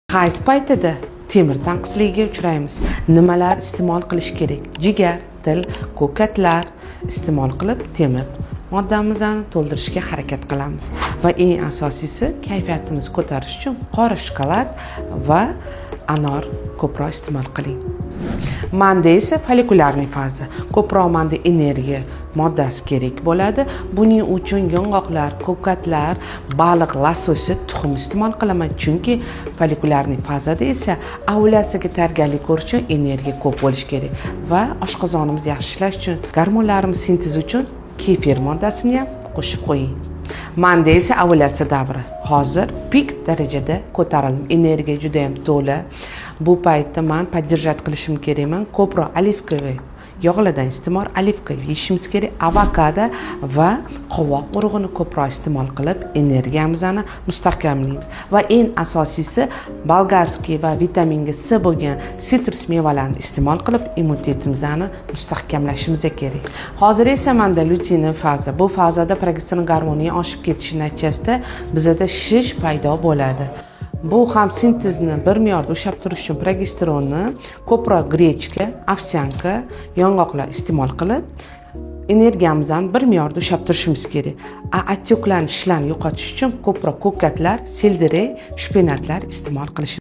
Qaysi paytida temir tanqisligiga uchraymiz? Nimalar iste'mol qilish kerak? Jigar, til, ko'katlar iste'mol qilib temir moddamizni to'ldirishga harakat qilamiz. Va eng asosiysi, kayfiyatimizni ko'tarish uchun qora shokolad va anor ko'proq iste'mol qiling. Manda esa follikulyarniy faza. Ko'proq manda energiya moddasi kerak bo'ladi. Buning uchun yong'oqlar, ko'katlar, baliq, lososi, tuxum iste'mol qilaman. Chunki follikulyarniy fazada esa ovulasiga tayyorgarlik ko'rish uchun energiya ko'p bo'lishi kerak va oshqozonimiz yaxshi ishlash uchun, gormonlarimiz sintezi uchun kefir moddasini ham qo'shib qo'ying. Manda esa ovulyatsiya davri. Hozir pik darajada ko'tarildim. Energiya juda ham to'la. Bu paytda men podдержать qilishim kerakman. Ko'proq olivkoviy yog'lardan iste'mol olivka yeyishimiz kerak. Avokado va qovoq urug'ini ko'proq iste'mol qilib energiyamizni mustahkamlaymiz. Va eng asosiysi bolgarskiy va vitaminga C bo'lgan sitrus mevalarni iste'mol qilib immunitetimizni mustahkamlashimiz kerak. Hozir esa manda lyutein faza. Bu fazada progesteron gormonining oshib ketishi natijasida bizda shish paydo bo'ladi. Bu ham sintezni bir me'yorda ushlab turish uchun progesteronni ko'proq grechka, ovsyanka, yong'oqlar iste'mol qilib energiyamizni bir me'yorda ushlab turishimiz kerak. Отекlarni, shishlarni yo'qotish uchun ko'proq ko'katlar, selderey, shpenatlar iste'mol qilish